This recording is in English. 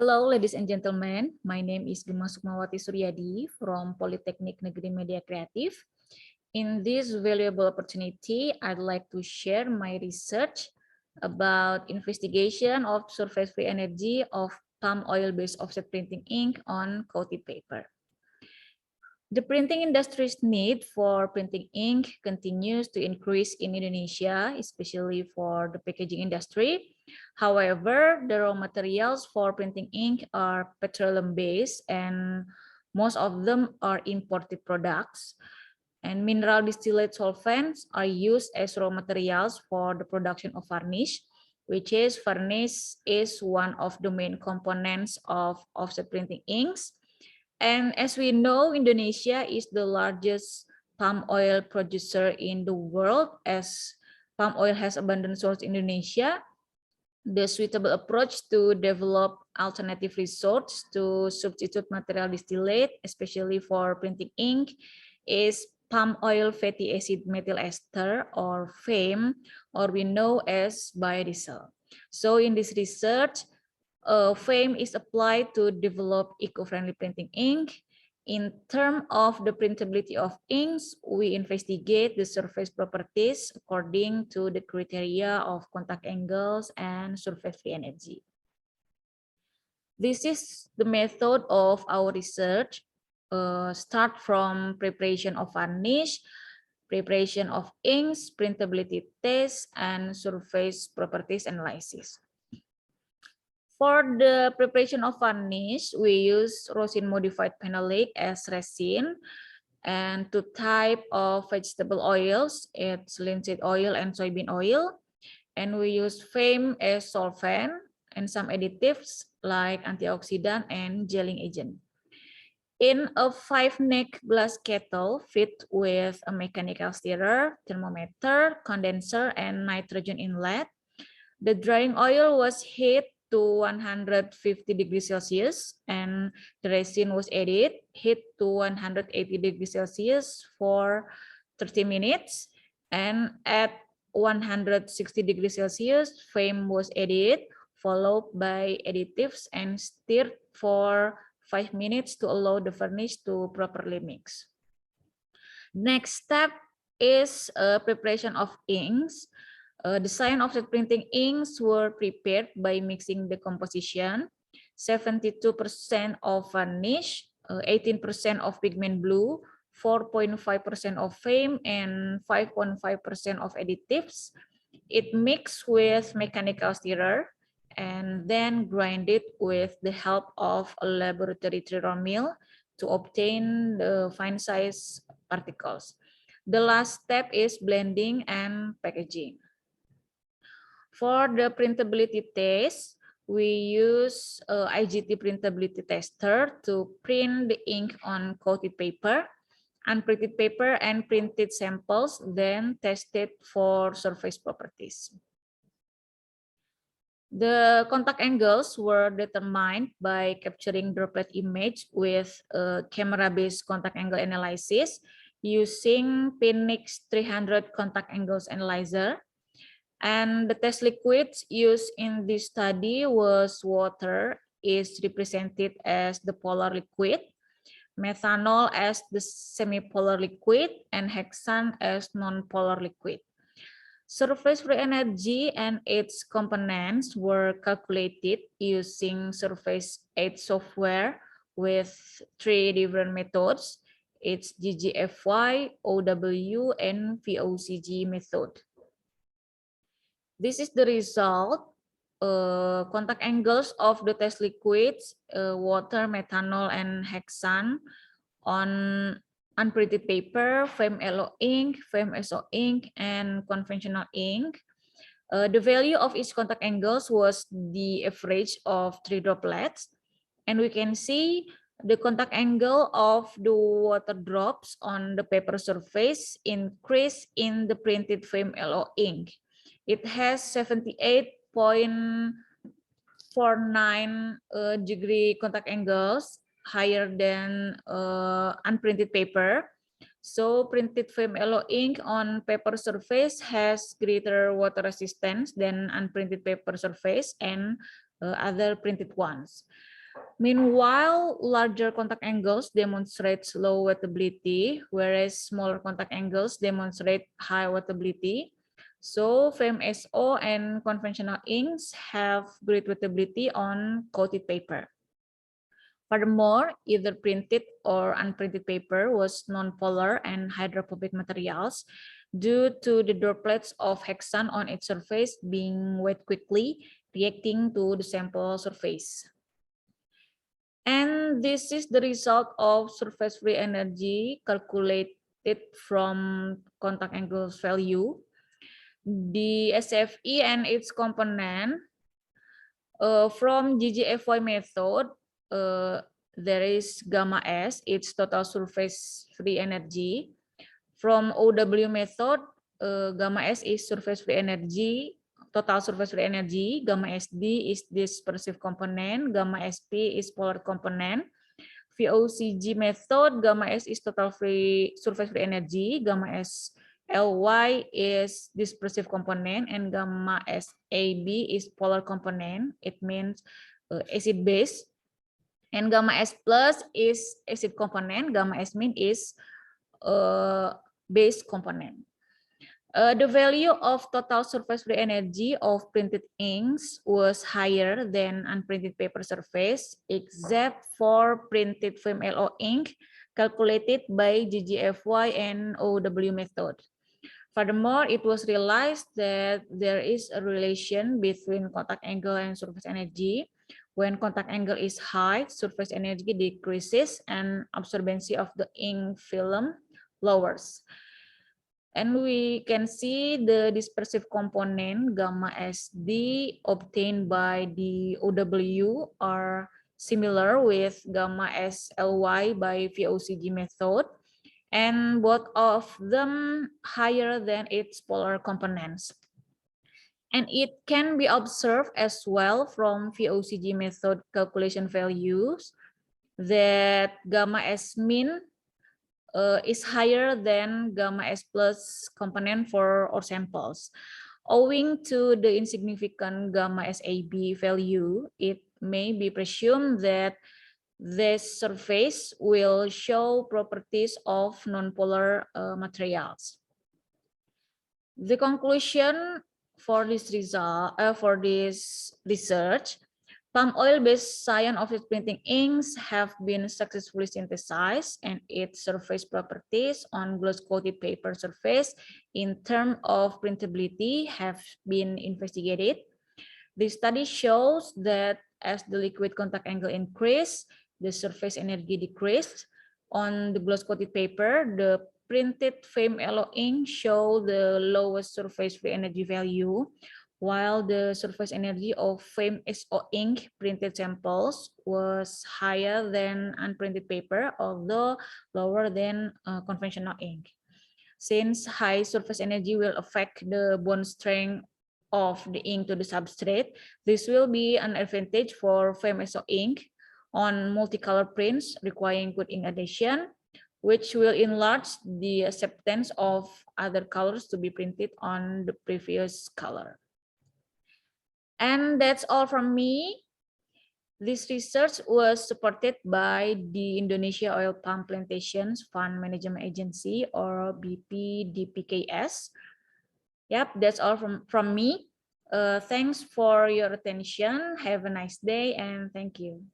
Hello, ladies and gentlemen. My name is Gema Sukmawati Suryadi from Polytechnic Negeri Media Kreatif. In this valuable opportunity, I'd like to share my research about investigation of surface-free energy of palm oil-based offset printing ink on coated paper. The printing industry's need for printing ink continues to increase in Indonesia, especially for the packaging industry. However, the raw materials for printing ink are petroleum-based, and most of them are imported products. And mineral distillate solvents are used as raw materials for the production of varnish, which is varnish is one of the main components of offset printing inks. And as we know, Indonesia is the largest palm oil producer in the world, as palm oil has abundant source in Indonesia. The suitable approach to develop alternative resources to substitute material distillate, especially for printing ink, is palm oil fatty acid methyl ester, or FAME, or we know as biodiesel. So in this research, FAME is applied to develop eco-friendly printing ink. In terms of the printability of inks, we investigate the surface properties according to the criteria of contact angles and surface-free energy. This is the method of our research. Start from preparation of varnish, preparation of inks, printability test, and surface properties analysis. For the preparation of varnish, we use rosin modified phenolic as resin, and two type of vegetable oils, it's linseed oil and soybean oil. And we use FAME as solvent and some additives like antioxidant and gelling agent. In a 5-neck glass kettle fitted with a mechanical stirrer, thermometer, condenser, and nitrogen inlet, the drying oil was heated to 150 degrees Celsius, and the resin was added, heat to 180 degrees Celsius for 30 minutes, and at 160 degrees Celsius, FAME was added, followed by additives and stirred for 5 minutes to allow the varnish to properly mix. Next step is preparation of inks. The sign offset printing inks were prepared by mixing the composition, 72% of varnish, 18% of pigment blue, 4.5% of FAME, and 5.5% of additives. It mixed with mechanical stirrer and then grinded with the help of a laboratory three-roll mill to obtain the fine size particles. The last step is blending and packaging. For the printability test, we use IGT printability tester to print the ink on coated paper, unprinted paper, and printed samples, then tested for surface properties. The contact angles were determined by capturing droplet image with camera-based contact angle analysis using PINX 300 contact angles analyzer. And the test liquids used in this study was water, is represented as the polar liquid, methanol as the semipolar liquid, and hexane as non-polar liquid. Surface-free energy and its components were calculated using surface age software with 3 different methods. It's GGFY, OW, and VOCG method. This is the result. Contact angles of the test liquids, water, methanol, and hexane on unprinted paper, FAME yellow ink, FAME SO ink, and conventional ink. The value of each contact angles was the average of 3 droplets. And we can see the contact angle of the water drops on the paper surface increase in the printed FAME yellow ink. It has 78.49 degree contact angles, higher than unprinted paper. So printed FAME yellow ink on paper surface has greater water resistance than unprinted paper surface, and other printed ones. Meanwhile, larger contact angles demonstrate low wettability, whereas smaller contact angles demonstrate high wettability. So FAMSO and conventional inks have great wettability on coated paper. Furthermore, either printed or unprinted paper was non-polar and hydrophobic materials due to the droplets of hexane on its surface being wet quickly, reacting to the sample surface. And this is the result of surface free energy calculated from contact angle value. The SFE and its component from GGFY method, there is gamma S, its total surface free energy. From OW method, gamma S is surface free energy, total surface free energy, gamma SD is dispersive component, gamma SP is polar component. VOCG method, gamma S is total surface free energy, gamma S LY is dispersive component, and gamma SAB is polar component. It means acid base. And gamma S plus is acid component, gamma S min is base component. The value of total surface free energy of printed inks was higher than unprinted paper surface, except for printed FAMLO ink calculated by GGFY and OW method. Furthermore, it was realized that there is a relation between contact angle and surface energy. When contact angle is high, surface energy decreases and absorbency of the ink film lowers. And we can see the dispersive component gamma SD obtained by the OW are similar with gamma SLY by VOCG method, and both of them higher than its polar components. And it can be observed as well from VOCG method calculation values that gamma S min is higher than gamma S plus component for our samples. Owing to the insignificant gamma SAB value, it may be presumed that this surface will show properties of nonpolar materials. The conclusion for this research, palm oil-based cyan-offset printing inks have been successfully synthesized, and its surface properties on gloss-coated paper surface in terms of printability have been investigated. The study shows that as the liquid contact angle increased, the surface energy decreased. On the gloss-coated paper, the printed FAMLO ink show the lowest surface free energy value, while the surface energy of FAMSO ink printed samples was higher than unprinted paper, although lower than conventional ink. Since high surface energy will affect the bond strength of the ink to the substrate, this will be an advantage for FAMSO ink on multicolor prints requiring good ink adhesion, which will enlarge the acceptance of other colors to be printed on the previous color. And that's all from me. This research was supported by the Indonesia Oil Palm Plantations Fund Management Agency, or BPDPKS. Yep, that's all from me. Thanks for your attention. Have a nice day and thank you.